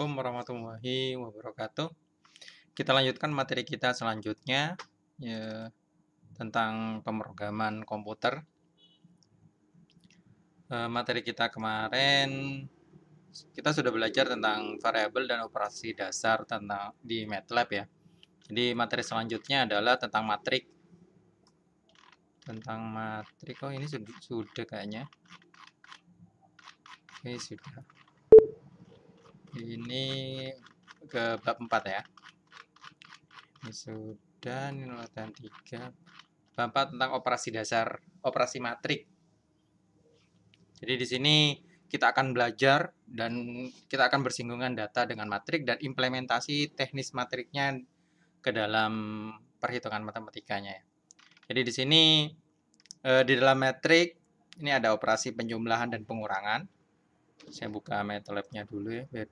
Assalamualaikum warahmatullahi wabarakatuh. Kita lanjutkan materi kita selanjutnya, ya, tentang pemrograman komputer. Materi kita kemarin, kita sudah belajar tentang variabel dan operasi dasar tentang di MATLAB ya. Jadi materi selanjutnya adalah tentang matrik. Oh ini sudah kayaknya. Oke, sudah. Ini ke bab 4 ya. Ini sudah, ini latihan 3. Bab 4 tentang operasi dasar, operasi matrik. Jadi di sini kita akan belajar dan kita akan bersinggungan data dengan matrik dan implementasi teknis matriknya ke dalam perhitungan matematikanya. Jadi di sini di dalam matrik ini ada operasi penjumlahan dan pengurangan. Saya buka MATLAB-nya dulu ya biar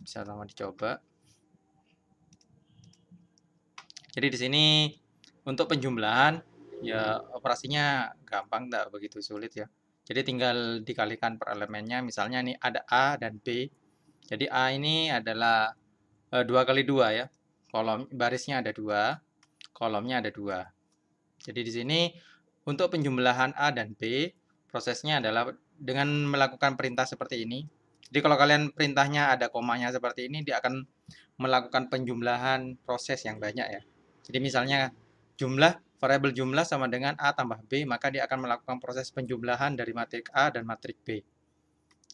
bisa sama dicoba. Jadi di sini untuk penjumlahan ya operasinya gampang, tidak begitu sulit ya. Jadi tinggal dikalikan per elemennya, misalnya nih ada A dan B. Jadi A ini adalah 2 kali 2 ya. Kolom barisnya ada 2, kolomnya ada 2. Jadi di sini untuk penjumlahan A dan B, prosesnya adalah dengan melakukan perintah seperti ini. Jadi kalau kalian perintahnya ada komanya seperti ini, dia akan melakukan penjumlahan proses yang banyak ya. Jadi misalnya variabel jumlah sama dengan A tambah B, maka dia akan melakukan proses penjumlahan dari matrik A dan matrik B.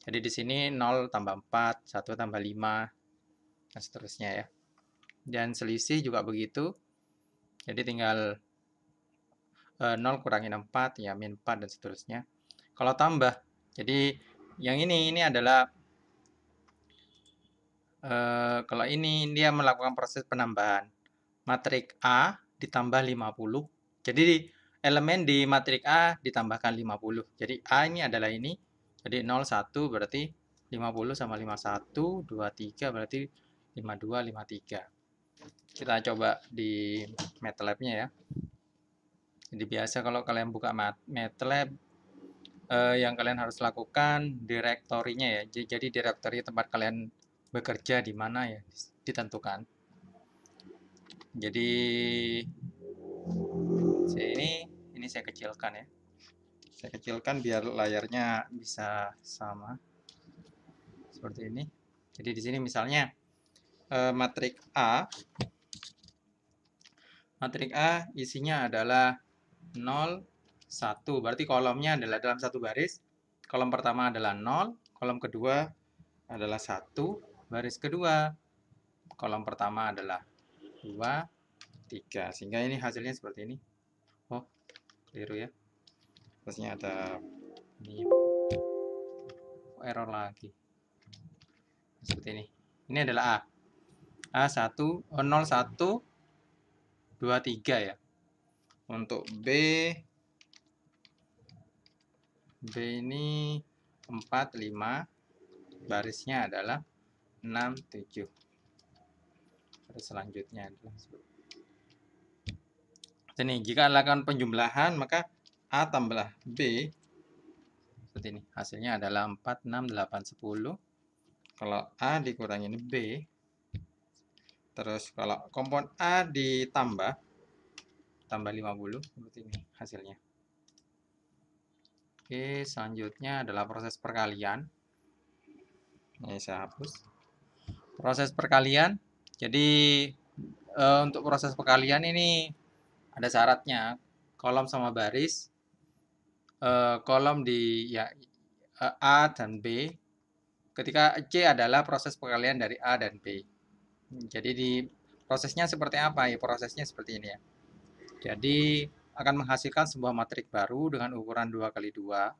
Jadi di sini 0 tambah 4, 1 tambah 5, dan seterusnya ya. Dan selisih juga begitu. Jadi tinggal 0 kurangin 4, ya min 4, dan seterusnya. Kalau tambah, jadi yang ini adalah, kalau ini dia melakukan proses penambahan. Matrik A ditambah 50. Jadi elemen di matrik A ditambahkan 50. Jadi A ini adalah ini. Jadi 0, 1 berarti 50 sama 51, 23 berarti 52, 53. Kita coba di MATLAB-nya ya. Jadi biasa kalau kalian buka MATLAB, yang kalian harus lakukan direktorinya ya. Jadi direktori tempat kalian bekerja di mana ya ditentukan. Jadi ini saya kecilkan ya. Saya kecilkan biar layarnya bisa sama seperti ini. Jadi di sini misalnya matrik A isinya adalah 0, 1. Berarti kolomnya adalah dalam satu baris. Kolom pertama adalah 0, kolom kedua adalah 1, baris kedua kolom pertama adalah 2, 3. Sehingga ini hasilnya seperti ini. Oh, keliru ya. Terusnya ada ini error lagi. Seperti ini. Ini adalah A. A1, 0, 1, 2, 3 ya. Untuk B ini 4, 5. Barisnya adalah 6, 7. Terus selanjutnya adalah ini. Jika lakukan penjumlahan, maka A tambah B seperti ini. Hasilnya adalah 4, 6, 8, 10. Kalau A dikurangin B, terus kalau kompon A ditambah 50 seperti ini hasilnya. Oke, selanjutnya adalah proses perkalian. Ini saya hapus. Proses perkalian. Jadi untuk proses perkalian ini ada syaratnya. Kolom sama baris. Kolom di ya A dan B. Ketika C adalah proses perkalian dari A dan B. Jadi di prosesnya seperti apa ya? Prosesnya seperti ini ya. Jadi akan menghasilkan sebuah matrik baru dengan ukuran 2 kali 2.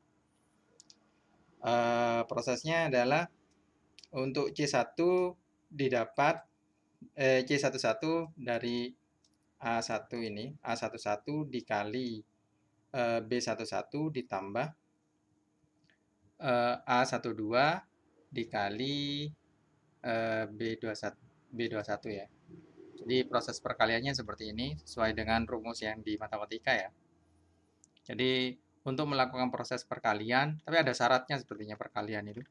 Prosesnya adalah untuk C1 didapat C11 dari A1 ini, A11 dikali B11 ditambah A12 dikali B21 ya. Jadi proses perkaliannya seperti ini sesuai dengan rumus yang di matematika ya. Jadi untuk melakukan proses perkalian, tapi ada syaratnya sepertinya perkalian itu.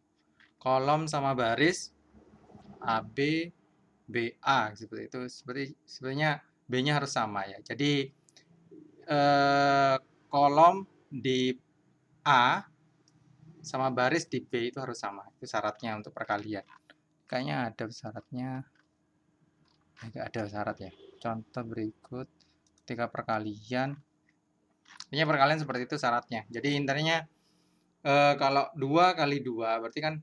Kolom sama baris AB, BA seperti itu. Sebenarnya B-nya harus sama ya. Jadi kolom di A sama baris di B itu harus sama. Itu syaratnya untuk perkalian. Kayaknya ada syaratnya. Tidak ada syarat ya. Contoh berikut ketika perkalian. Ini perkalian seperti itu syaratnya. Jadi intinya kalau 2 kali 2 berarti kan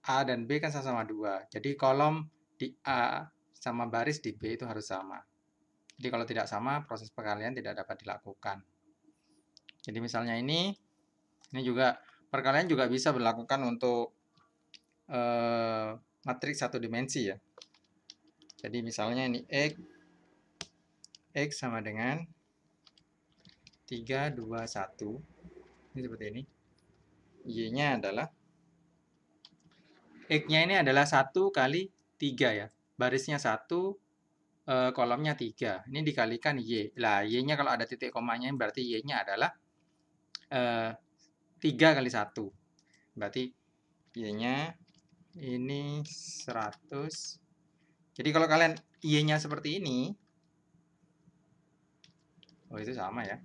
A dan B kan sama-sama 2. Jadi kolom di A sama baris di B itu harus sama. Jadi kalau tidak sama, proses perkalian tidak dapat dilakukan. Jadi misalnya ini juga perkalian juga bisa dilakukan untuk matriks satu dimensi ya. Jadi misalnya ini X sama dengan 3, 2, 1. Ini seperti ini. Y-nya adalah X-nya ini adalah 1 kali 3 ya. Barisnya 1, kolomnya 3. Ini dikalikan Y. Lah, Y-nya kalau ada titik komanya berarti Y-nya adalah 3 kali 1. Berarti Y-nya ini 100. Jadi kalau kalian Y-nya seperti ini, oh itu sama ya.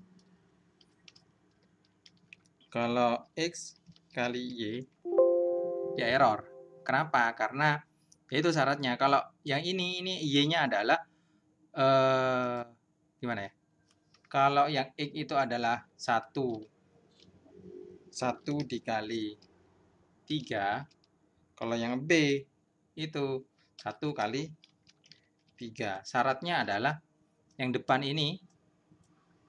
Kalau X kali Y, ya error. Kenapa? Karena itu syaratnya. Kalau yang ini Y-nya adalah gimana ya? Kalau yang X itu adalah 1 dikali 3. Kalau yang B itu 1 kali 3. Syaratnya adalah yang depan ini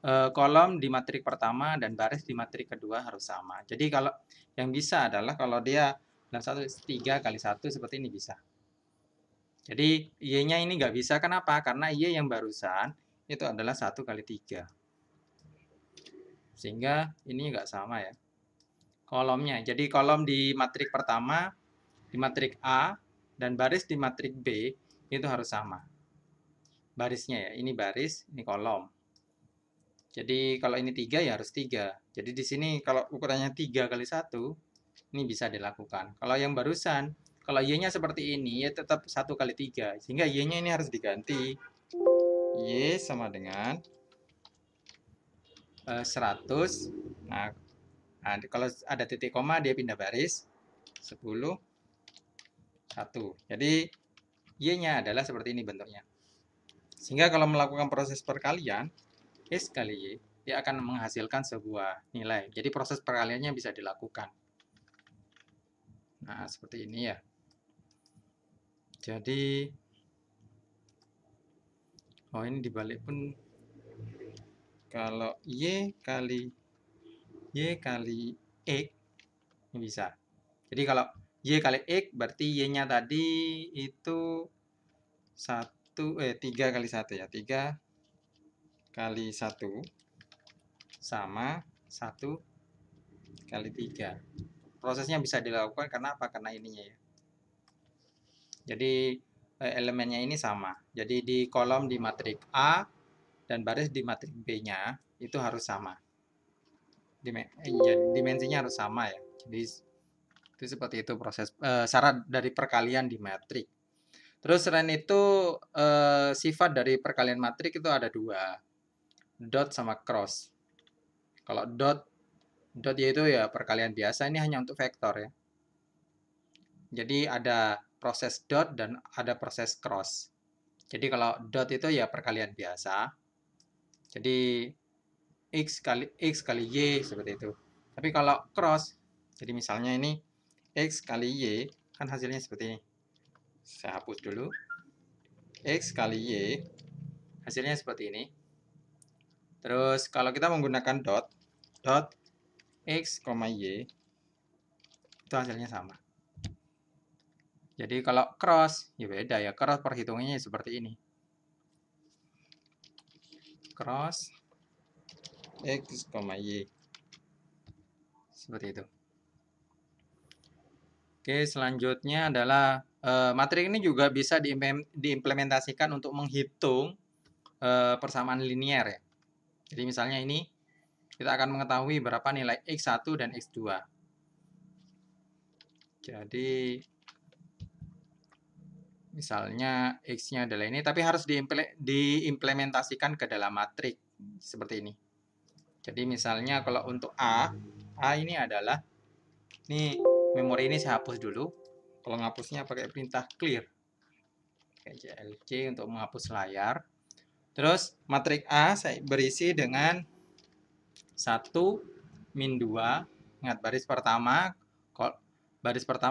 kolom di matrik pertama dan baris di matrik kedua harus sama. Jadi kalau yang bisa adalah kalau dia 3 kali 1 seperti ini bisa. Jadi Y-nya ini nggak bisa. Kenapa? Karena Y yang barusan itu adalah 1 kali 3. Sehingga ini nggak sama ya. Kolomnya. Jadi kolom di matrik pertama, di matrik A, dan baris di matrik B itu harus sama. Barisnya ya. Ini baris, ini kolom. Jadi kalau ini 3 ya harus 3. Jadi di sini kalau ukurannya 3 kali 1, ini bisa dilakukan. Kalau yang barusan, kalau Y-nya seperti ini, ya tetap 1 kali 3. Sehingga Y-nya ini harus diganti. Y sama dengan 100. Nah, kalau ada titik koma, dia pindah baris. 10, 1. Jadi Y-nya adalah seperti ini bentuknya. Sehingga kalau melakukan proses perkalian, X kali Y, dia akan menghasilkan sebuah nilai. Jadi proses perkaliannya bisa dilakukan. Nah, seperti ini ya. Jadi, oh ini dibalik pun, kalau Y kali X, ini bisa. Jadi kalau Y kali X, berarti Y-nya tadi itu 3 kali 1 ya. 3 kali 1 sama 1 kali 3. Prosesnya bisa dilakukan karena apa? Karena ininya ya. Jadi elemennya ini sama. Jadi di kolom di matrik A dan baris di matrik B-nya itu harus sama. Dimensinya harus sama ya. Jadi itu seperti itu proses syarat dari perkalian di matrik. Terus selain itu sifat dari perkalian matrik itu ada 2. Dot sama cross. Kalau dot yaitu ya perkalian biasa, ini hanya untuk vektor ya. Jadi ada proses dot dan ada proses cross. Jadi kalau dot itu ya perkalian biasa. Jadi X kali Y seperti itu. Tapi kalau cross, jadi misalnya ini X kali Y, kan hasilnya seperti ini. Saya hapus dulu. X kali Y, hasilnya seperti ini. Terus kalau kita menggunakan dot X, Y, itu hasilnya sama. Jadi kalau cross, ya beda ya. Cross perhitungannya seperti ini. Cross X, Y. Seperti itu. Oke, selanjutnya adalah matrik ini juga bisa diimplementasikan untuk menghitung persamaan linear ya. Jadi misalnya ini kita akan mengetahui berapa nilai X1 dan X2. Jadi Misalnya X-nya adalah ini, tapi harus diimplementasikan ke dalam matriks seperti ini. Jadi misalnya kalau untuk A ini adalah, ini memori ini saya hapus dulu. Kalau ngapusnya pakai perintah clear, pakai JLC untuk menghapus layar. Terus matriks A saya berisi dengan 1, min 2. Ingat baris pertama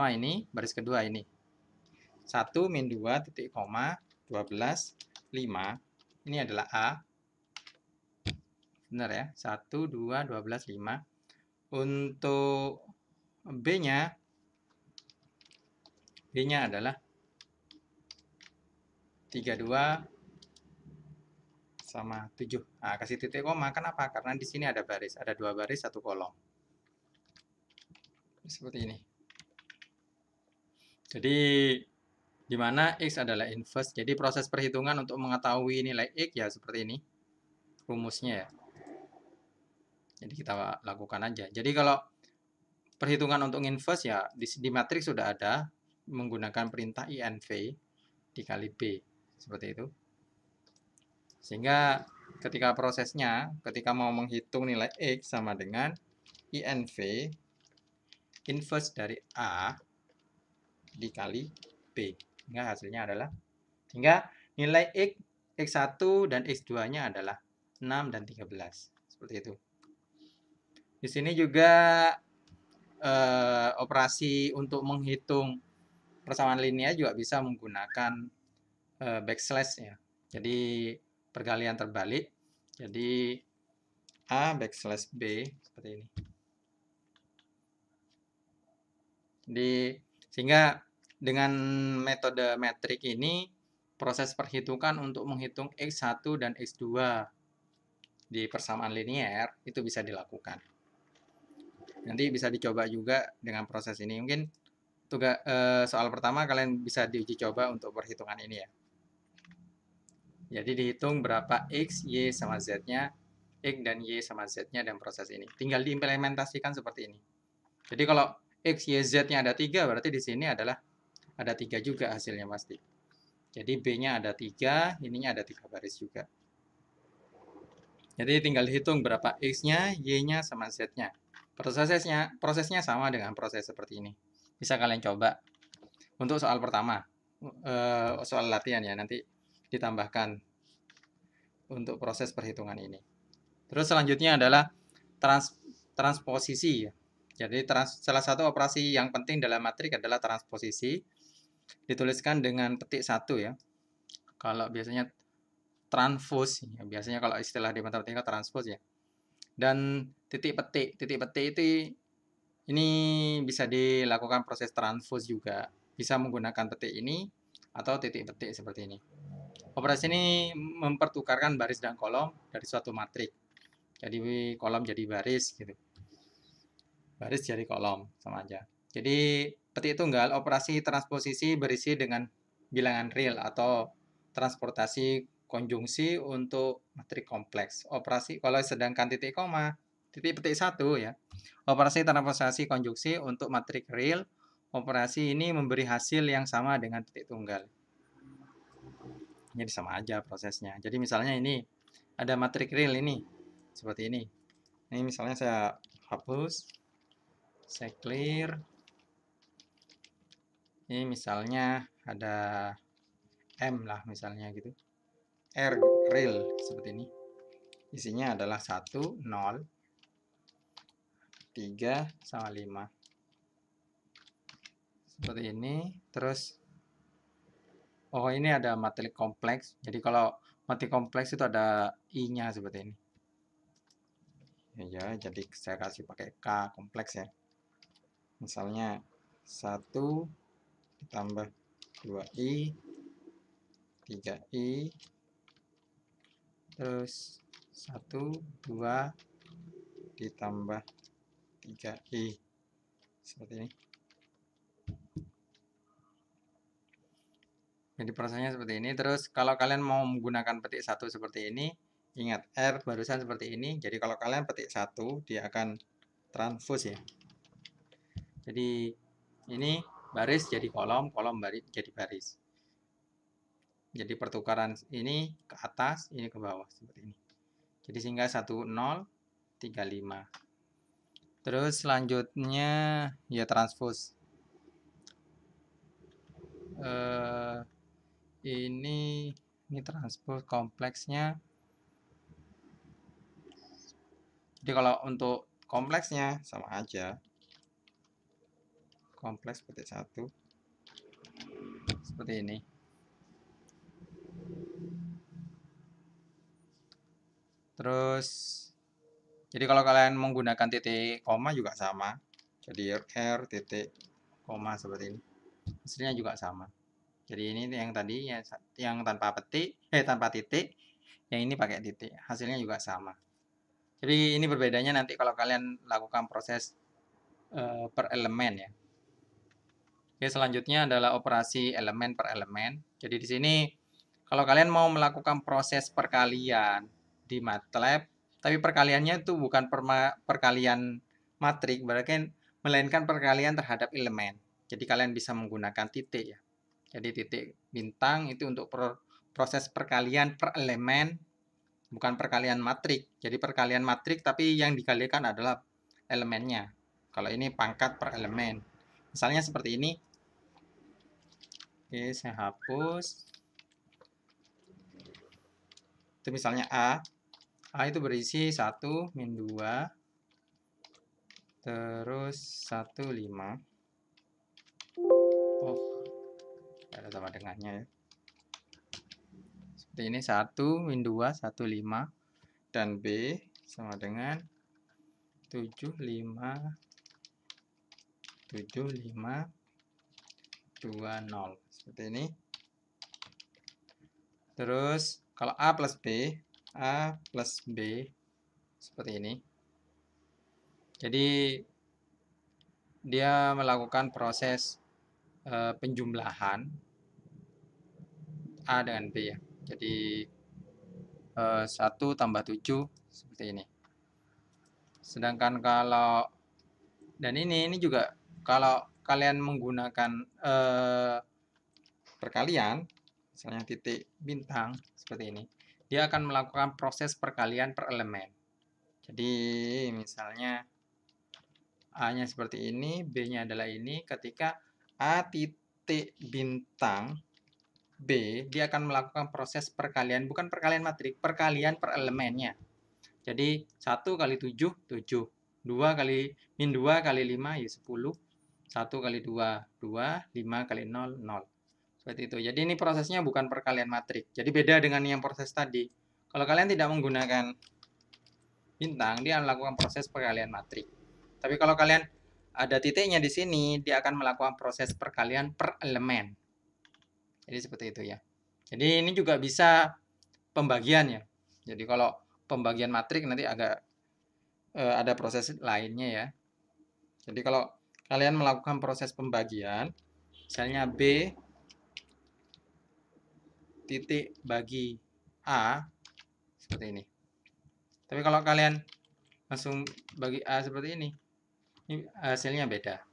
ini, baris kedua ini. 1, min 2, titik koma, 12, 5. Ini adalah A. Benar ya? 1, 2, 12, 5. Untuk B-nya adalah 32 sama 7. Nah, kasih titik koma. Kenapa? Karena di sini ada baris. Ada 2 baris, 1 kolom. Seperti ini. Jadi, di mana X adalah inverse. Jadi, proses perhitungan untuk mengetahui nilai X ya seperti ini. Rumusnya ya. Jadi, kita lakukan aja. Jadi, kalau perhitungan untuk inverse ya, di matriks sudah ada menggunakan perintah INV dikali B. Seperti itu. Sehingga ketika prosesnya, ketika mau menghitung nilai X sama dengan INV inverse dari A dikali B. Sehingga hasilnya adalah, sehingga nilai X, X1 dan X2-nya adalah 6 dan 13. Seperti itu. Di sini juga operasi untuk menghitung persamaan linear juga bisa menggunakan backslash ya. Jadi pergalian terbalik. Jadi A backslash B seperti ini. Sehingga dengan metode metrik ini proses perhitungan untuk menghitung X1 dan X2 di persamaan linear itu bisa dilakukan. Nanti bisa dicoba juga dengan proses ini. Mungkin tugas soal pertama kalian bisa diuji coba untuk perhitungan ini ya. Jadi dihitung berapa X, Y sama Z-nya, X dan Y sama Z-nya dan proses ini. Tinggal diimplementasikan seperti ini. Jadi kalau X, Y, Z-nya ada 3, berarti di sini adalah ada 3 juga hasilnya pasti. Jadi B-nya ada 3, ininya ada 3 baris juga. Jadi tinggal hitung berapa X-nya, Y-nya, sama Z-nya. Prosesnya sama dengan proses seperti ini. Bisa kalian coba. Untuk soal pertama, soal latihan ya, nanti ditambahkan untuk proses perhitungan ini. Terus selanjutnya adalah transposisi. Jadi salah satu operasi yang penting dalam matrik adalah transposisi. Dituliskan dengan petik 1 ya. Kalau biasanya transpose, ya, biasanya kalau istilah di matematika transpose ya. Dan titik petik itu ini bisa dilakukan proses transpose juga. Bisa menggunakan petik ini atau titik petik seperti ini. Operasi ini mempertukarkan baris dan kolom dari suatu matrik. Jadi kolom jadi baris gitu. Baris jadi kolom sama aja. Jadi petik tunggal operasi transposisi berisi dengan bilangan real atau transportasi konjungsi untuk matrik kompleks. Operasi kalau sedangkan titik koma, titik petik 1 ya. Operasi transposisi konjungsi untuk matrik real. Operasi ini memberi hasil yang sama dengan titik tunggal. Jadi sama aja prosesnya. Jadi misalnya ini ada matrik real ini seperti ini. Ini misalnya saya hapus, saya clear. Ini misalnya ada M lah misalnya gitu. R real seperti ini. Isinya adalah 1, 0, 3, sama 5. Seperti ini. Terus oh ini ada matrik kompleks. Jadi kalau matrik kompleks itu ada I-nya seperti ini. Ya, jadi saya kasih pakai K kompleks ya. Misalnya 1 ditambah 2I, 3I, terus 1, 2 ditambah 3I. Seperti ini. Jadi prosesnya seperti ini. Terus kalau kalian mau menggunakan petik 1 seperti ini, ingat R barusan seperti ini. Jadi kalau kalian petik 1, dia akan transpose ya. Jadi ini baris jadi kolom, kolom baris jadi baris. Jadi pertukaran ini ke atas, ini ke bawah seperti ini. Jadi sehingga 1 0 3 5. Terus selanjutnya ya transpose. Ini transpose kompleksnya. Jadi kalau untuk kompleksnya sama aja. Kompleks petik 1 seperti ini. Terus jadi kalau kalian menggunakan titik koma juga sama. Jadi R titik koma seperti ini. Hasilnya juga sama. Jadi ini yang tadi yang tanpa petik, tanpa titik, yang ini pakai titik. Hasilnya juga sama. Jadi ini berbedanya nanti kalau kalian lakukan proses per elemen ya. Oke, selanjutnya adalah operasi elemen per elemen. Jadi di sini kalau kalian mau melakukan proses perkalian di MATLAB, tapi perkaliannya itu bukan perkalian matrik, melainkan perkalian terhadap elemen. Jadi kalian bisa menggunakan titik ya. Jadi titik bintang itu untuk proses perkalian per elemen, bukan perkalian matrik. Jadi perkalian matrik tapi yang dikalikan adalah elemennya. Kalau ini pangkat per elemen. Misalnya seperti ini. Oke, saya hapus. Itu misalnya A. A itu berisi 1, min 2, terus 1, 5. Oh, ada sama dengannya ya. Seperti ini 1, min 2, 1, 5. Dan B sama dengan 7, 5, 7, 5, 2, 0. Seperti ini. Terus kalau A plus B seperti ini. Jadi dia melakukan proses penjumlahan A dengan B ya. Jadi 1 tambah 7 seperti ini. Sedangkan kalau dan ini juga kalau kalian menggunakan perkalian, misalnya titik bintang seperti ini, dia akan melakukan proses perkalian per elemen. Jadi misalnya A-nya seperti ini, B-nya adalah ini. Ketika A titik bintang B, dia akan melakukan proses perkalian, bukan perkalian matrik, perkalian per elemennya. Jadi 1 kali 7, 7. 2 kali, min 2 kali 5, ya 10. 1 kali 2, 2. 5 kali 0, 0. Seperti itu. Jadi ini prosesnya bukan perkalian matrik. Jadi beda dengan yang proses tadi. Kalau kalian tidak menggunakan bintang, dia melakukan proses perkalian matrik. Tapi kalau kalian ada titiknya di sini, dia akan melakukan proses perkalian per elemen. Jadi seperti itu ya. Jadi ini juga bisa pembagian ya. Jadi kalau pembagian matrik nanti agak ada proses lainnya ya. Jadi kalau kalian melakukan proses pembagian, misalnya B titik bagi A seperti ini. Tapi kalau kalian langsung bagi A seperti ini hasilnya beda.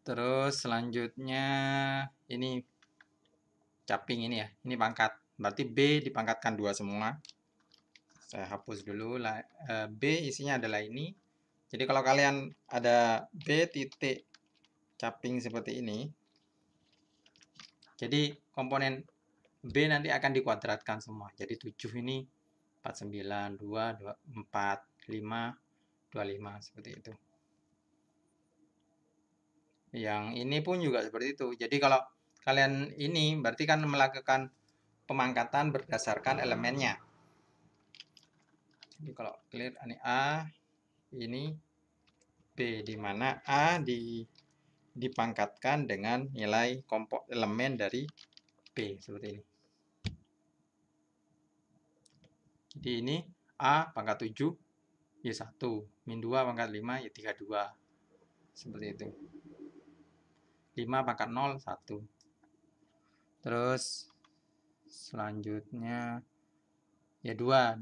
Terus selanjutnya ini caping ini ya, ini pangkat. Berarti B dipangkatkan 2 semua. Saya hapus dulu. B isinya adalah ini. Jadi kalau kalian ada B titik caping seperti ini, jadi komponen B nanti akan dikuadratkan semua. Jadi 7 ini 49, 2, 4, 5, 25 seperti itu. Yang ini pun juga seperti itu. Jadi kalau kalian ini berarti kan melakukan pemangkatan berdasarkan elemennya. Jadi kalau clear ini A, ini B, di mana A dipangkatkan dengan nilai elemen dari B seperti ini. Jadi ini A pangkat 7 ya 1, min 2 pangkat 5 ya 32. Seperti itu. 5 pangkat 0 1. Terus selanjutnya ya 2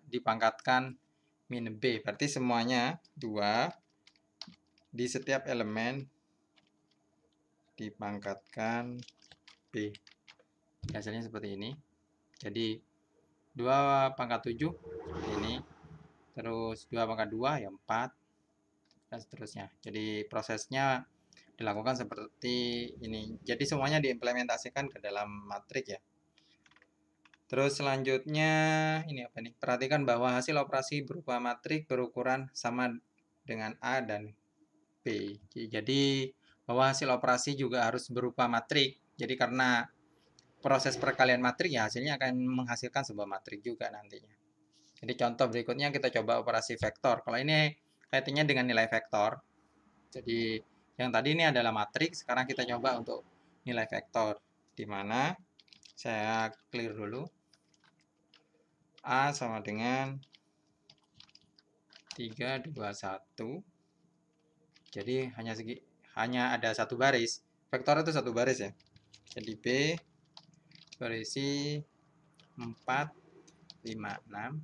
dipangkatkan min B, berarti semuanya 2 di setiap elemen dipangkatkan B. Hasilnya seperti ini. Jadi 2 pangkat 7 seperti ini. Terus 2 pangkat 2 ya 4 dan seterusnya. Jadi prosesnya dilakukan seperti ini. Jadi semuanya diimplementasikan ke dalam matrik ya. Terus selanjutnya ini apa nih? Perhatikan bahwa hasil operasi berupa matrik berukuran sama dengan A dan B. Jadi bahwa hasil operasi juga harus berupa matrik. Jadi karena proses perkalian matrik ya hasilnya akan menghasilkan sebuah matrik juga nantinya. Jadi contoh berikutnya kita coba operasi vektor. Kalau ini kaitannya dengan nilai vektor. Jadi yang tadi ini adalah matrik, sekarang kita coba untuk nilai vektor. Di mana saya clear dulu. A sama dengan 3, 2, 1. Jadi hanya ada satu baris. Vektor itu satu baris ya. Jadi B berisi 4, 5, 6.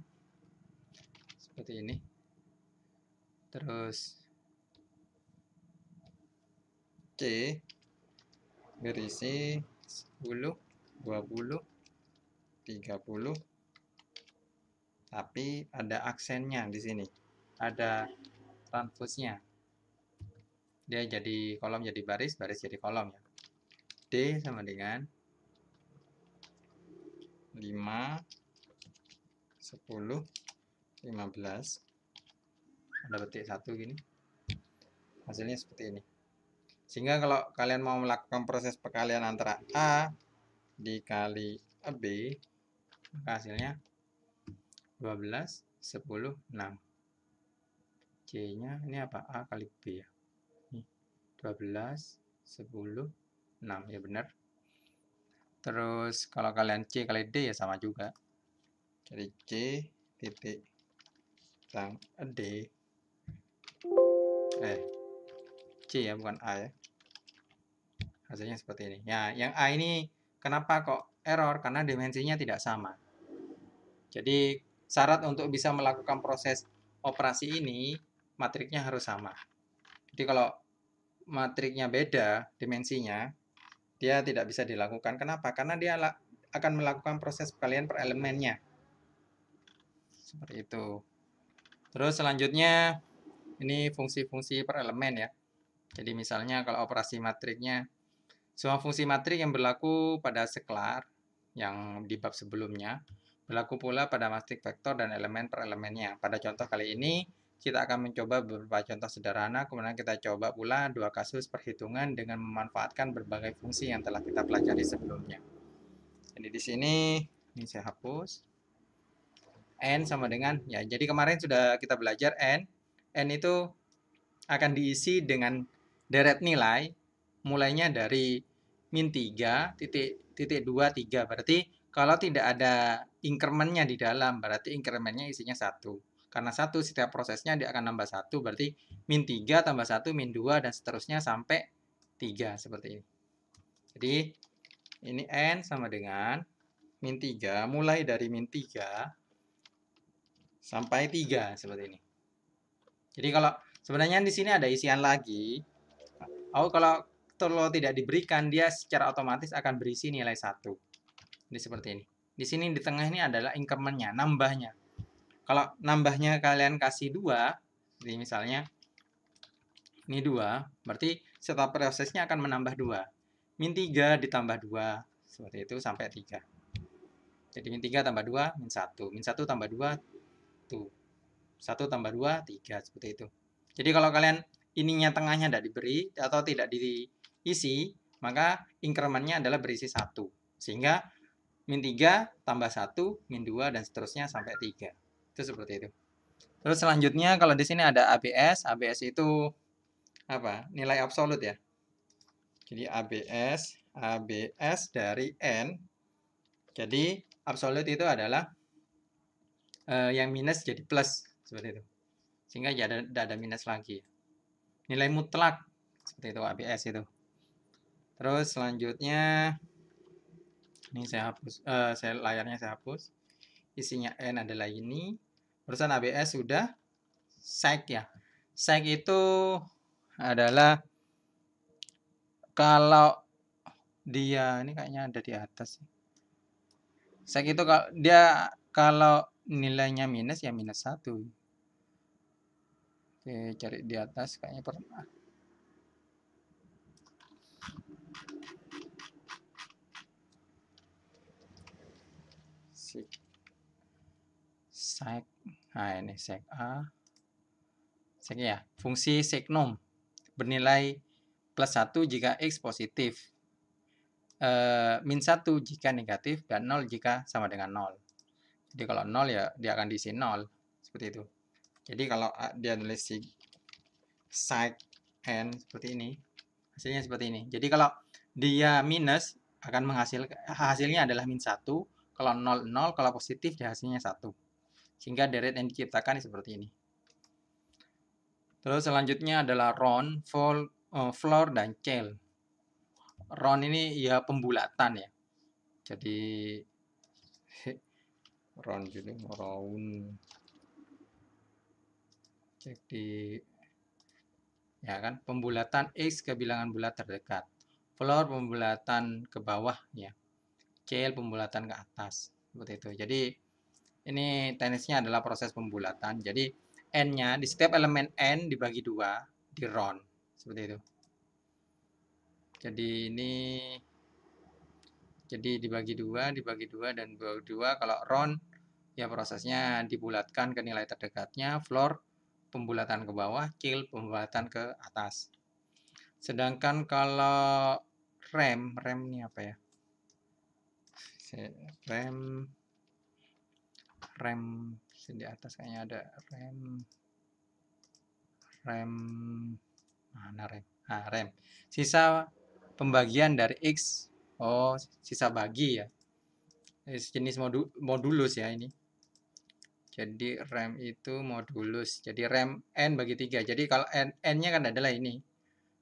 Seperti ini. Terus C berisi 10, 20, 30. Tapi ada aksennya di sini. Ada transposnya. Dia jadi kolom jadi baris, baris jadi kolom ya. D sama dengan 5, 10, 15. Ada petik 1 gini. Hasilnya seperti ini. Sehingga kalau kalian mau melakukan proses perkalian antara A dikali B, maka hasilnya 12, 10, 6. C-nya ini apa? A kali B ya. 12, 10, 6. Ya benar. Terus kalau kalian C kali D ya sama juga. Jadi C titik D. C ya, bukan A ya. Hasilnya seperti ini. Ya, yang A ini kenapa kok error? Karena dimensinya tidak sama. Jadi syarat untuk bisa melakukan proses operasi ini, matriknya harus sama. Jadi kalau matriknya beda dimensinya, dia tidak bisa dilakukan. Kenapa? Karena dia akan melakukan proses perkalian per elemennya. Seperti itu. Terus selanjutnya, ini fungsi-fungsi per elemen ya. Jadi misalnya kalau operasi matriknya, semua fungsi matrik yang berlaku pada seklar, yang di bab sebelumnya, berlaku pula pada matrik vektor dan elemen per elemennya. Pada contoh kali ini, kita akan mencoba beberapa contoh sederhana, kemudian kita coba pula 2 kasus perhitungan dengan memanfaatkan berbagai fungsi yang telah kita pelajari sebelumnya. Jadi di sini, ini saya hapus. N sama dengan, ya jadi kemarin sudah kita belajar N itu akan diisi dengan deret nilai, mulainya dari min 3, titik 2, 3. Berarti kalau tidak ada incrementnya di dalam, berarti incrementnya isinya 1. Karena 1 setiap prosesnya dia akan nambah 1, berarti min 3 tambah 1, min 2, dan seterusnya sampai 3. Seperti ini. Jadi ini N sama dengan min 3, mulai dari min 3 sampai 3. Seperti ini. Jadi kalau sebenarnya di sini ada isian lagi. Kalau tidak diberikan, dia secara otomatis akan berisi nilai 1. Ini seperti ini. Di sini di tengah ini adalah incrementnya, nambahnya. Kalau nambahnya kalian kasih 2, jadi misalnya ini 2, berarti setelah prosesnya akan menambah 2. Min 3 ditambah 2, seperti itu sampai 3. Jadi min 3 tambah 2, min 1. Min 1 tambah 2, tuh. 1 tambah 2, 3, seperti itu. Jadi kalau kalian ininya tengahnya tidak diberi atau tidak diisi, maka incrementnya adalah berisi 1. Sehingga min 3 tambah 1, min 2, dan seterusnya sampai 3. Itu seperti itu. Terus selanjutnya kalau di sini ada ABS. ABS itu apa? Nilai absolut ya. Jadi ABS dari N. Jadi absolut itu adalah yang minus jadi plus. Seperti itu. Sehingga tidak ada minus lagi. Nilai mutlak. Seperti itu ABS itu. Terus selanjutnya ini saya hapus, layarnya saya hapus. Isinya N adalah ini. Urusan ABS sudah. Sec ya. Sec itu adalah kalau dia ini kayaknya ada di atas sih. Sek itu kalau dia kalau nilainya minus ya minus 1. Oke, cari di atas kayaknya pernah. Sek. Nah, ini sek A. Sek ya, fungsi seknom bernilai plus 1 jika X positif. Min 1 jika negatif dan 0 jika sama dengan 0. Jadi kalau 0 ya dia akan diisi 0. Seperti itu. Jadi kalau dia nulis sek n seperti ini, hasilnya seperti ini. Jadi kalau dia minus akan menghasilkan hasilnya adalah min 1, kalau 0 0, kalau positif dia hasilnya 1. Sehingga deret yang diciptakan seperti ini. Terus selanjutnya adalah round, floor, dan cell. Round ini ya pembulatan ya. Jadi round jadi round. Jadi ya kan pembulatan X ke bilangan bulat terdekat. Floor pembulatan ke bawah ya. Cell pembulatan ke atas. Seperti itu. Jadi ini teknisnya adalah proses pembulatan. Jadi n-nya di setiap elemen n dibagi 2 di round. Seperti itu. Jadi ini dibagi 2 dan dibagi 2 kalau round ya prosesnya dibulatkan ke nilai terdekatnya, floor pembulatan ke bawah, cell pembulatan ke atas. Sedangkan kalau rem ini apa ya? Rem di atas kayaknya ada rem mana rem? Nah, rem. Sisa pembagian dari X. Oh, sisa bagi ya. Jenis modulus ya ini. Jadi rem itu modulus. Jadi rem n bagi 3. Jadi kalau n-nya kan adalah ini.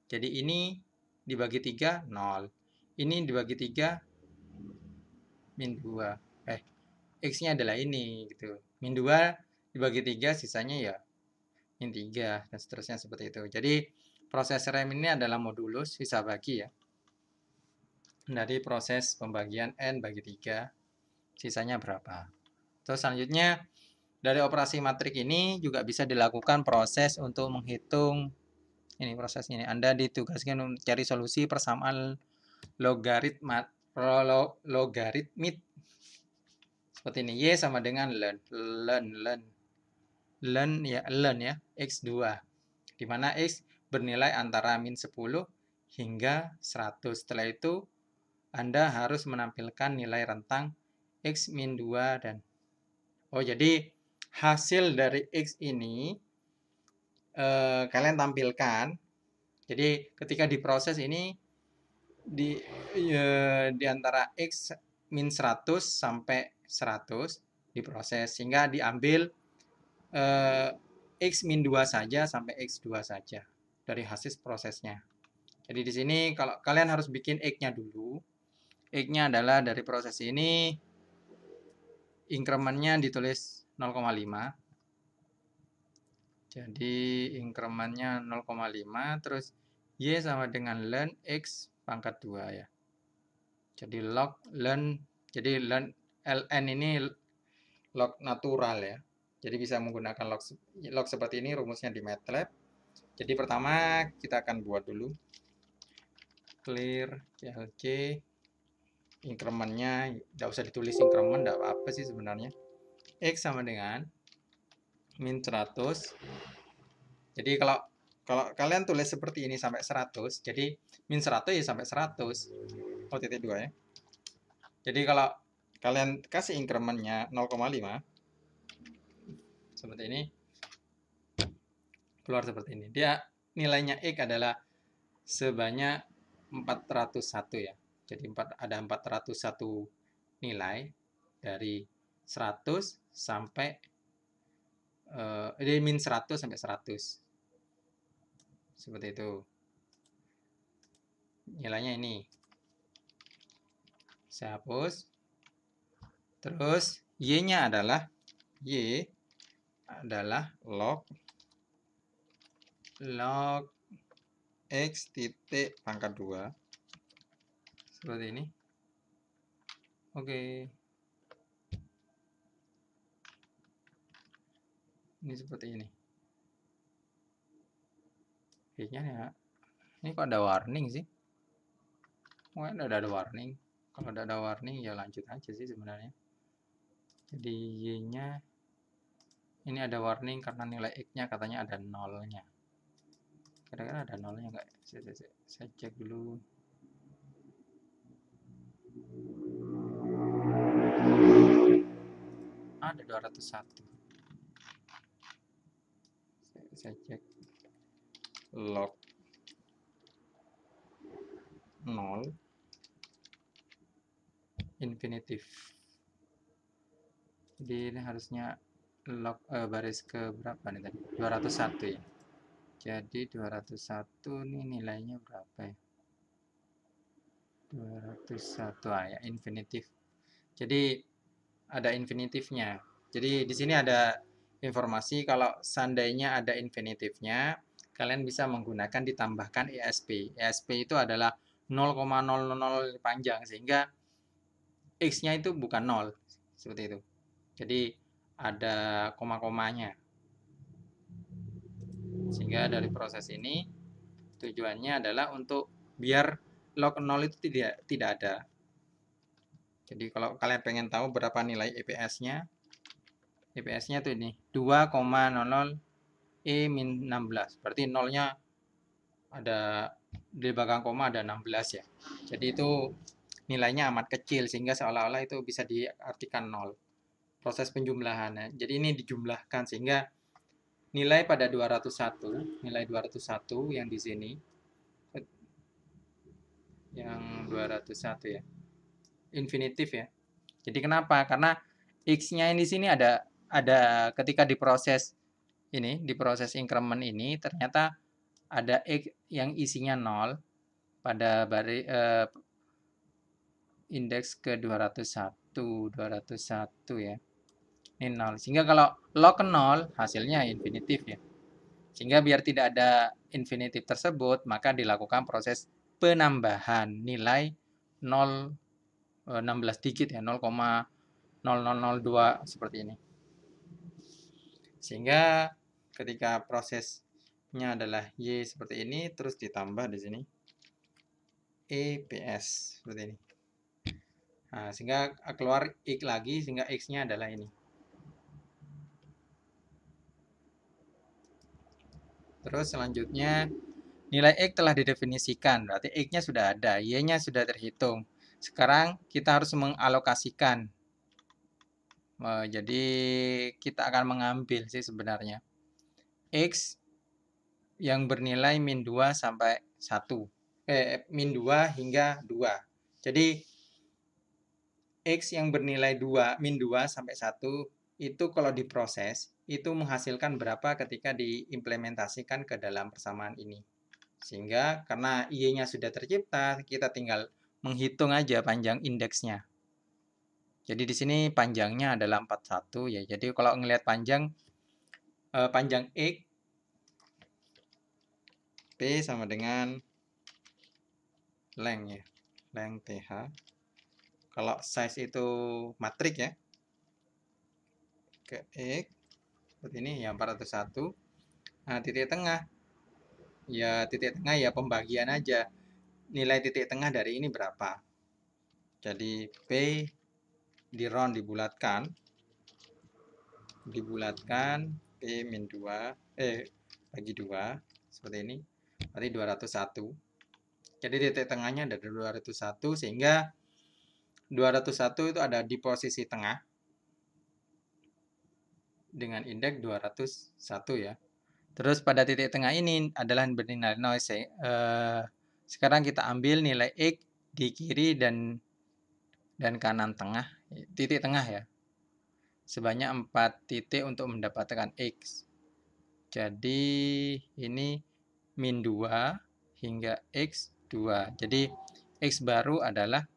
Jadi ini dibagi 3 0. Ini dibagi 3 min 2. X-nya adalah ini gitu. Min 2 dibagi 3 sisanya ya min 3 dan seterusnya seperti itu. Jadi proses rem ini adalah modulus sisa bagi ya. Dari proses pembagian n bagi 3 sisanya berapa. Terus selanjutnya dari operasi matrik ini juga bisa dilakukan proses untuk menghitung ini prosesnya ini. Anda ditugaskan mencari solusi persamaan logaritmik seperti ini. Y sama dengan ln ya x2 di mana x bernilai antara min 10 hingga 100. Setelah itu Anda harus menampilkan nilai rentang x min 2 dan jadi hasil dari x ini kalian tampilkan. Jadi ketika diproses ini di antara x min 100 sampai 100 diproses sehingga diambil x min 2 saja sampai x2 saja dari hasil prosesnya. Jadi di sini kalau kalian harus bikin x-nya dulu. X-nya adalah dari proses ini increment-nya ditulis 0,5. Jadi increment-nya 0,5 terus y sama dengan ln x pangkat 2 ya. Jadi log ln jadi ln ini log natural ya. Jadi bisa menggunakan log seperti ini rumusnya di MATLAB. Jadi pertama kita akan buat dulu clear CLC increment-nya tidak usah ditulis increment, tidak apa-apa sih sebenarnya. X sama dengan min 100. Jadi kalau kalian tulis seperti ini sampai 100, jadi min 100 ya sampai 100. Oh, titik 2 ya. Jadi kalau kalian kasih increment-nya 0,5 seperti ini, keluar seperti ini. Dia nilainya X adalah sebanyak 401 ya. Jadi ada 401 nilai dari 100 sampai dari min 100 sampai 100. Seperti itu. Nilainya ini. Saya hapus. Terus Y-nya adalah log x titik pangkat 2 seperti ini. Oke. Ini seperti ini. Kayaknya ya. Ini kok ada warning sih? Oh, udah ada warning. Kalau udah ada warning ya lanjut aja sih sebenarnya. Jadi Y-nya ini ada warning karena nilai X-nya katanya ada nolnya. Kira-kira ada nolnya nggak? Saya cek dulu. Ada 201. Saya cek log 0 infinitif. Jadi ini harusnya log baris ke berapa nih tadi? 201 ya. Jadi 201 nih nilainya berapa ya? 201 ya infinitif. Jadi ada infinitifnya. Jadi di sini ada informasi kalau seandainya ada infinitifnya, kalian bisa menggunakan ditambahkan ESP. ESP itu adalah 0,000 panjang sehingga X-nya itu bukan 0 seperti itu. Jadi ada koma-komanya. Sehingga dari proses ini tujuannya adalah untuk biar log 0 itu tidak ada. Jadi kalau kalian pengen tahu berapa nilai EPS-nya, EPS-nya tuh ini 2,00 E-16. Berarti nolnya ada di belakang koma ada 16 ya. Jadi itu nilainya amat kecil sehingga seolah-olah itu bisa diartikan 0. Proses penjumlahannya. Jadi ini dijumlahkan sehingga nilai pada 201, nilai 201 yang di sini yang 201 ya. Infinitif ya. Jadi kenapa? Karena X-nya di sini ada ketika diproses ini, diproses increment ini ternyata ada X yang isinya 0 pada indeks ke 201 ya. Ini 0. Sehingga kalau log 0 hasilnya infinitif ya. Sehingga biar tidak ada infinitif tersebut, maka dilakukan proses penambahan nilai 0 16 digit ya, 0,0002 seperti ini. Sehingga ketika prosesnya adalah Y seperti ini, terus ditambah di sini EPS seperti ini. Nah, sehingga keluar X lagi, sehingga X-nya adalah ini. Terus selanjutnya, nilai X telah didefinisikan, berarti X-nya sudah ada, Y-nya sudah terhitung. Sekarang kita harus mengalokasikan. Jadi kita akan mengambil sih sebenarnya X yang bernilai min 2 sampai 1. Min 2 hingga 2. Jadi X yang bernilai 2, min 2 sampai 1 itu kalau diproses itu menghasilkan berapa ketika diimplementasikan ke dalam persamaan ini. Sehingga karena Y-nya sudah tercipta, kita tinggal menghitung aja panjang indeksnya. Jadi di sini panjangnya adalah 41 ya. Jadi kalau ngelihat panjang X P sama dengan length ya. Length TH. Kalau size itu matrik ya. Ke X seperti ini ya 401. Nah, titik tengah. Ya titik tengah ya pembagian aja. Nilai titik tengah dari ini berapa? Jadi P di round dibulatkan. P min 2 bagi 2 seperti ini. Berarti 201. Jadi titik tengahnya ada 201 sehingga 201 itu ada di posisi tengah dengan indeks 201 ya. Terus pada titik tengah ini adalah bernilai noise. Sekarang kita ambil nilai X di kiri dan kanan tengah, titik tengah ya. Sebanyak 4 titik untuk mendapatkan X. Jadi ini min 2 hingga X2. Jadi X baru adalah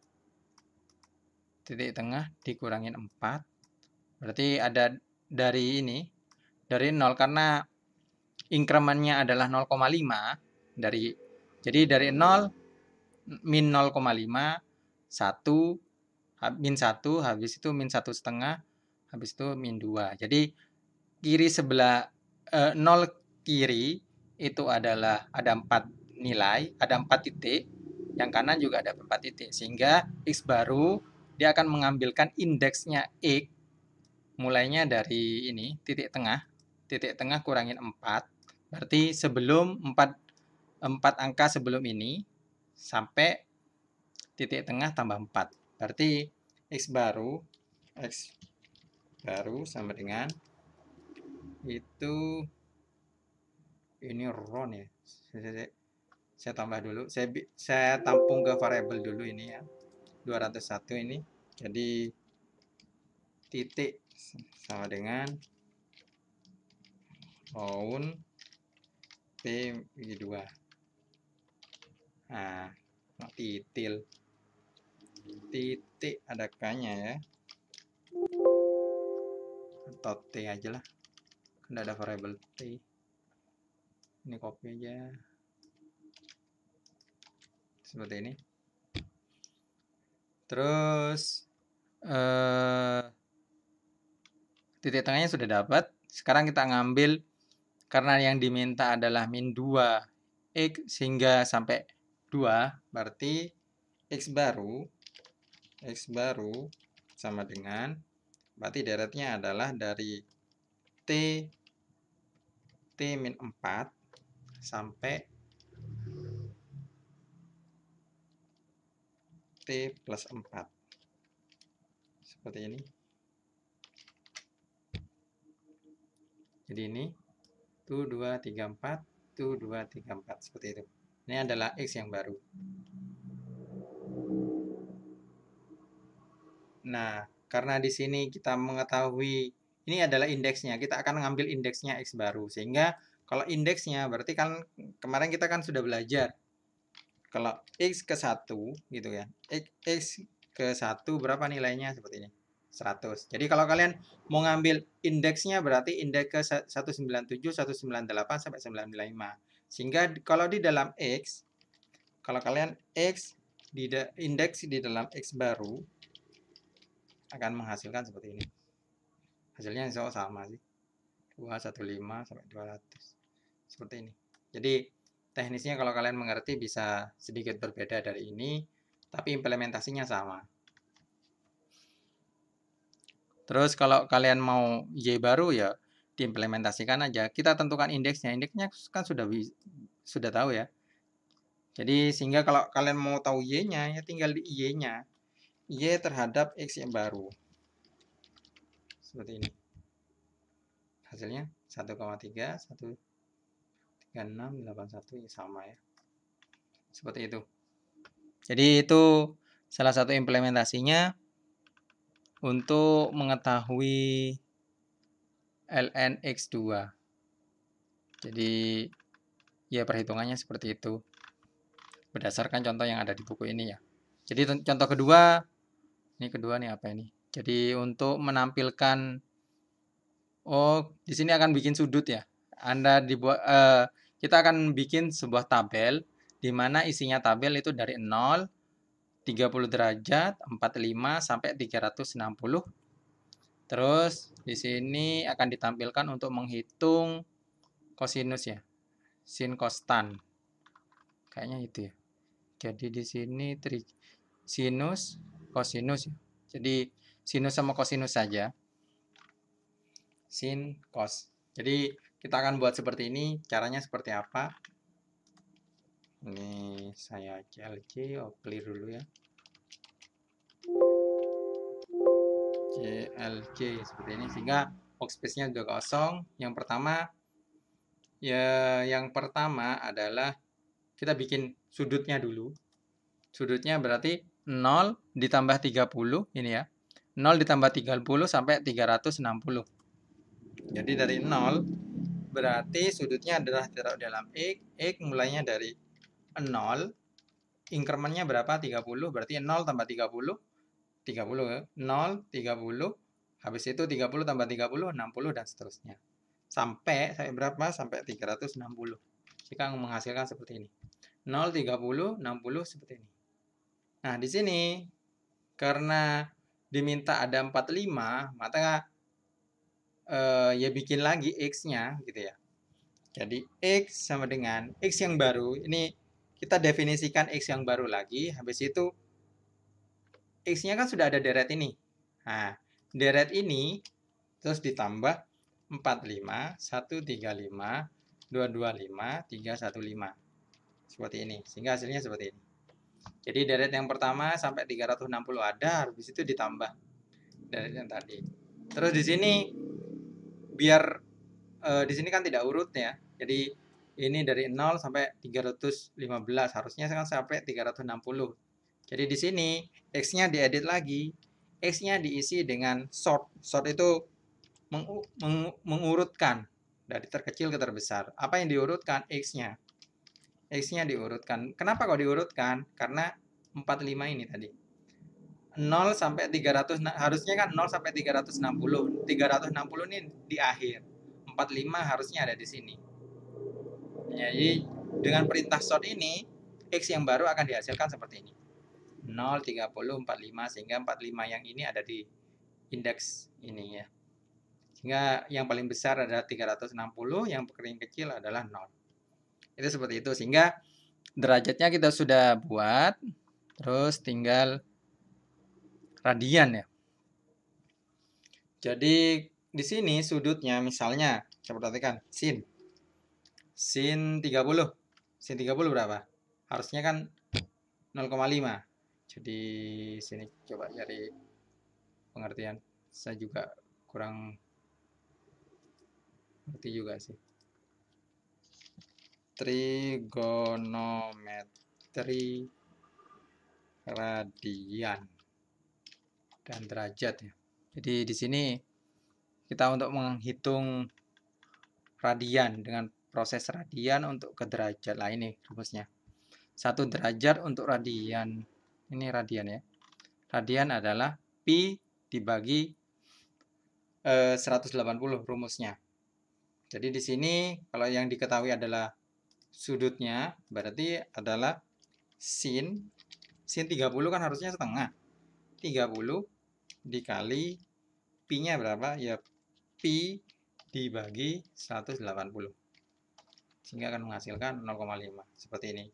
titik tengah dikurangin 4. Berarti ada dari ini, dari 0 karena incrementnya adalah 0,5 jadi dari 0 min 0,5 1, min 1, habis itu min 1,5, habis itu min 2. Jadi kiri sebelah 0 kiri itu adalah ada 4 nilai, ada 4 titik, yang kanan juga ada 4 titik, sehingga X baru dia akan mengambilkan indeksnya X mulainya dari ini, titik tengah kurangin 4, berarti sebelum 4 angka sebelum ini sampai titik tengah tambah 4, berarti X baru sama dengan itu, ini ron ya, saya tambah dulu, saya tampung ke variabel dulu ini ya, 201 ini, jadi titik sama dengan round P bagi 2. Nah, titik ada K-nya ya, atau T aja lah, kan ada variabel T. Ini copy aja seperti ini. Terus titik tengahnya sudah dapat. Sekarang kita ngambil, karena yang diminta adalah min 2 X sehingga sampai 2, berarti X baru sama dengan, berarti deretnya adalah dari T min 4 sampai T plus 4. Seperti ini. Jadi ini 1, 2, 3, 4, 1, 2, 3, 4. Seperti itu. Ini adalah X yang baru. Nah, karena di sini kita mengetahui ini adalah indeksnya, kita akan mengambil indeksnya X baru. Sehingga kalau indeksnya, berarti kan kemarin kita kan sudah belajar. Kalau X ke 1, gitu ya. X ke 1 berapa nilainya? Seperti ini. 100. Jadi kalau kalian mau ngambil indeksnya, berarti indeks ke 197, 198, sampai 95. Sehingga kalau di dalam X, kalau kalian X, indeks di dalam X baru, akan menghasilkan seperti ini. Hasilnya sama sih. 215 sampai 200. Seperti ini. Jadi teknisnya kalau kalian mengerti bisa sedikit berbeda dari ini, tapi implementasinya sama. Terus kalau kalian mau Y baru ya diimplementasikan aja. Kita tentukan indeksnya. Indeksnya kan sudah tahu ya. Jadi sehingga kalau kalian mau tahu Y-nya ya tinggal di Y-nya. Y terhadap X yang baru. Seperti ini. Hasilnya 1,3, 1,3681 ya sama ya. Seperti itu. Jadi itu salah satu implementasinya untuk mengetahui ln X2. Jadi ya perhitungannya seperti itu. Berdasarkan contoh yang ada di buku ini ya. Jadi contoh kedua, ini kedua nih apa ini? Jadi untuk menampilkan, di sini akan bikin sudut ya. Kita akan bikin sebuah tabel di mana isinya tabel itu dari 0, 30 derajat, 45 sampai 360. Terus di sini akan ditampilkan untuk menghitung kosinus ya. Sin kostan. Kayaknya itu ya. Jadi di sini sinus, kosinus. Jadi sinus sama kosinus saja. Sin, cos. Jadi kita akan buat seperti ini. Caranya seperti apa? Ini saya CLC, clear dulu ya. CLC seperti ini sehingga workspace-nya sudah kosong. Yang pertama adalah kita bikin sudutnya dulu. Sudutnya berarti 0 ditambah 30 ini ya. 0 ditambah 30 sampai 360. Jadi dari 0 berarti sudutnya adalah ditaruh dalam X mulainya dari 0. Incrementnya berapa? 30. Berarti 0 tambah 30. 30 ya. 0, 30. Habis itu 30 tambah 30, 60 dan seterusnya. Sampai berapa? Sampai 360. Jika menghasilkan seperti ini. 0, 30, 60 seperti ini. Nah, di sini karena diminta ada 45, maka ya bikin lagi X-nya gitu ya. Jadi X sama dengan X yang baru. Ini kita definisikan X yang baru lagi. Habis itu X-nya kan sudah ada deret ini. Nah, deret ini terus ditambah 45, 135, 225, 315. Seperti ini. Sehingga hasilnya seperti ini. Jadi deret yang pertama sampai 360 ada, habis itu ditambah deret yang tadi. Terus di sini biar di sini kan tidak urut ya. Jadi ini dari 0 sampai 315, harusnya kan sampai 360. Jadi di sini X-nya diedit lagi. X-nya diisi dengan sort. Sort itu mengurutkan dari terkecil ke terbesar. Apa yang diurutkan? X-nya. X-nya diurutkan. Kenapa kok diurutkan? Karena 45 ini tadi. 0 sampai 300, harusnya kan 0 sampai 360. 360 ini di akhir. 45 harusnya ada di sini. Jadi dengan perintah sort ini, X yang baru akan dihasilkan seperti ini. 0, 30, 45, sehingga 45 yang ini ada di indeks ini ya. Sehingga yang paling besar adalah 360, yang paling kecil adalah 0. Itu seperti itu, sehingga derajatnya kita sudah buat, terus tinggal radian ya. Jadi di sini sudutnya misalnya, saya perhatikan, sin 30. Sin 30 berapa? Harusnya kan 0,5. Jadi sini coba cari pengertian. Saya juga kurang ngerti juga sih. Trigonometri radian dan derajat ya. Jadi di sini kita untuk menghitung radian dengan proses radian untuk ke derajat. Lah ini rumusnya. 1 derajat untuk radian. Ini radian ya. Radian adalah pi dibagi 180 rumusnya. Jadi di sini kalau yang diketahui adalah sudutnya, berarti adalah sin 30 kan harusnya setengah. 30 dikali pi-nya berapa? Ya pi dibagi 180. Sehingga akan menghasilkan 0,5 seperti ini.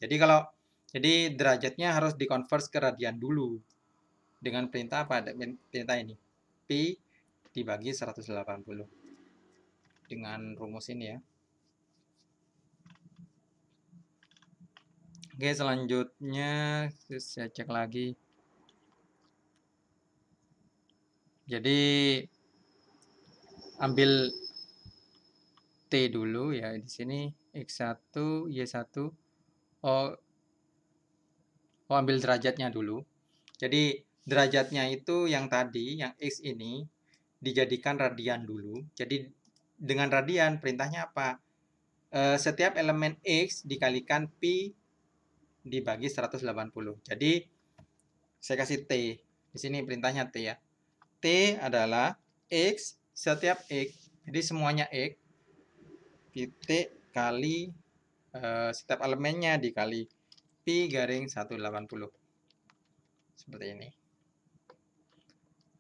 Jadi derajatnya harus dikonvers ke radian dulu. Dengan perintah apa? Perintah ini. Pi dibagi 180. Dengan rumus ini ya. Oke, selanjutnya saya cek lagi. Jadi ambil T dulu ya di sini X1, Y1. Oh, ambil derajatnya dulu. Jadi derajatnya itu yang tadi, yang X ini dijadikan radian dulu. Jadi dengan radian perintahnya apa? Setiap elemen X dikalikan pi dibagi 180. Jadi saya kasih T. Di sini perintahnya T ya. T adalah X setiap X. Jadi semuanya X. Titik kali setiap elemennya dikali pi garing 180. Seperti ini.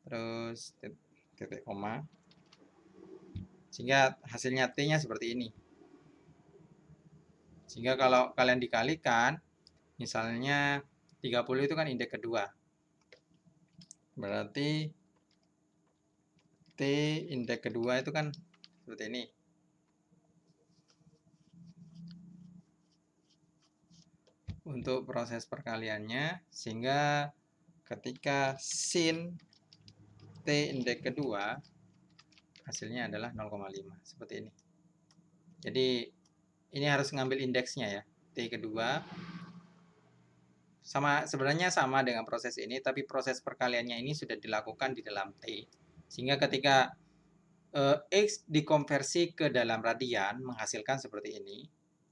Terus titik koma. Sehingga hasilnya T-nya seperti ini. Sehingga kalau kalian dikalikan, misalnya 30 itu kan indeks kedua. Berarti T indeks kedua itu kan seperti ini. Untuk proses perkaliannya, sehingga ketika sin T indeks kedua, hasilnya adalah 0,5. Seperti ini. Jadi ini harus ngambil indeksnya ya. T kedua. Sebenarnya sama dengan proses ini, tapi proses perkaliannya ini sudah dilakukan di dalam T. Sehingga ketika X dikonversi ke dalam radian menghasilkan seperti ini.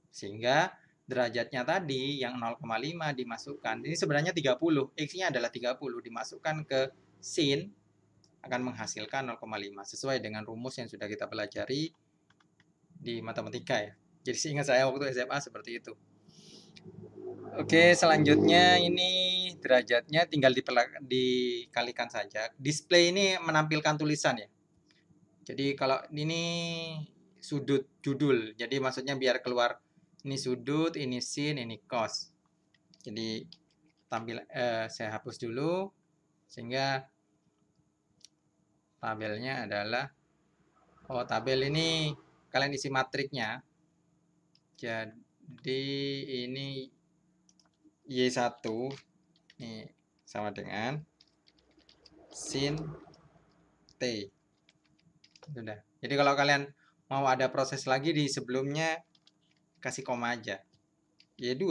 Sehingga derajatnya tadi yang 0,5 dimasukkan. Ini sebenarnya 30. X-nya adalah 30 dimasukkan ke sin akan menghasilkan 0,5 sesuai dengan rumus yang sudah kita pelajari di matematika ya. Jadi seingat saya waktu SMA seperti itu. Oke, selanjutnya ini derajatnya tinggal dikalikan saja. Display ini menampilkan tulisan ya. Jadi kalau ini sudut judul, jadi maksudnya biar keluar ini sudut, ini sin, ini cos. Jadi saya hapus dulu sehingga tabelnya adalah tabel ini kalian isi matriknya. Jadi ini Y1 ini sama dengan sin T. Sudah. Jadi kalau kalian mau ada proses lagi di sebelumnya, kasih koma aja. Y2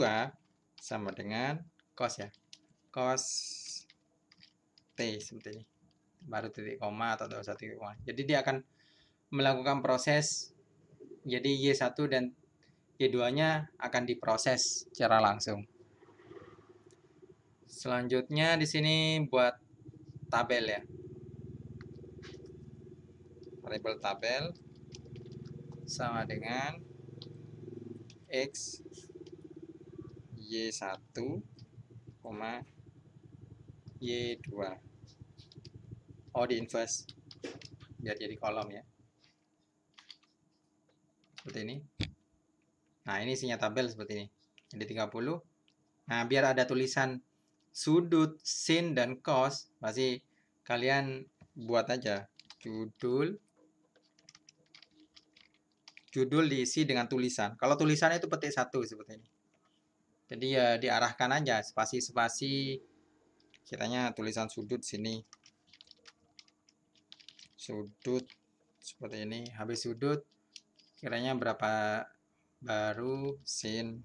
sama dengan cos ya. Cos T seperti ini. Baru titik koma atau satu titik koma. Jadi dia akan melakukan proses. Jadi Y1 dan Y2-nya akan diproses secara langsung. Selanjutnya di sini buat tabel ya. Variabel tabel sama dengan X Y1, Y2. Di inverse biar jadi kolom ya. Seperti ini. Nah, ini isinya tabel seperti ini. Jadi 30. Nah, biar ada tulisan sudut, sin, dan cos, pasti kalian buat aja judul diisi dengan tulisan. Kalau tulisannya itu petik 1 seperti ini. Jadi ya diarahkan aja spasi-spasi. Kiranya tulisan sudut sini. Sudut seperti ini. Habis sudut kiranya berapa baru sin.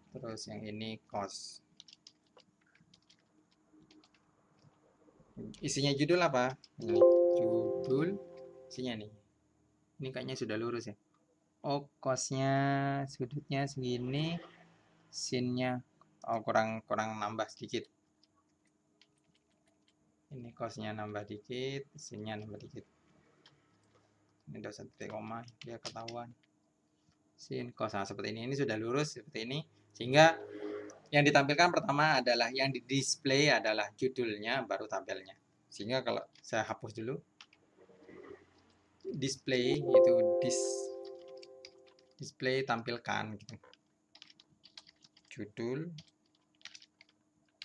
Terus yang ini cos. Isinya judul apa? Ini judul isinya nih. Ini kayaknya sudah lurus ya. Cosnya sudutnya segini, sinnya kurang nambah sedikit. Ini cosnya nambah dikit, sinnya nambah dikit. Ini udah 1 koma, dia ketahuan. Sin cos seperti ini sudah lurus seperti ini. Sehingga yang ditampilkan pertama adalah yang di display adalah judulnya baru tabelnya. Sehingga kalau saya hapus dulu display itu display tampilkan gitu. Judul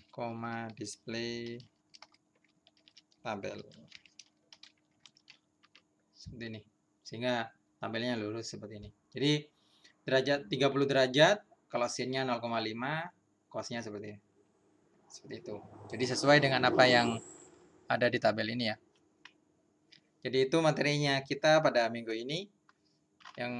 koma display tabel seperti ini, sehingga tabelnya lurus seperti ini. Jadi derajat 30 derajat, kalau sinnya 0,5, cosnya seperti ini. Seperti itu. Jadi sesuai dengan apa yang ada di tabel ini ya. Jadi itu materinya kita pada minggu ini. Yang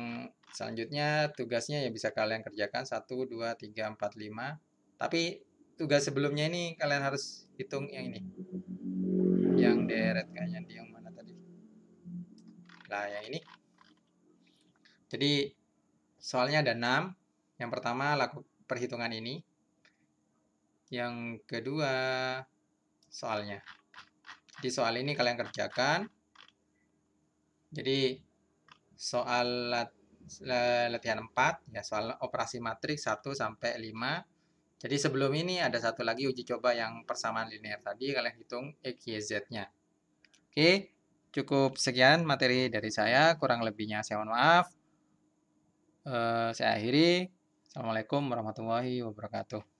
selanjutnya tugasnya ya bisa kalian kerjakan 1, 2, 3, 4, 5. Tapi tugas sebelumnya ini kalian harus hitung yang ini. Yang deret kayaknya di yang mana tadi. Nah, yang ini. Jadi soalnya ada 6. Yang pertama lakukan perhitungan ini. Yang kedua soalnya. Jadi soal ini kalian kerjakan. Jadi soal latihan 4 ya, soal operasi matriks 1 sampai 5. Jadi sebelum ini ada satu lagi uji coba yang persamaan linear tadi, kalian hitung X, Y, Z-nya. Oke, cukup sekian materi dari saya, kurang lebihnya saya mohon maaf. Saya akhiri. Assalamualaikum warahmatullahi wabarakatuh.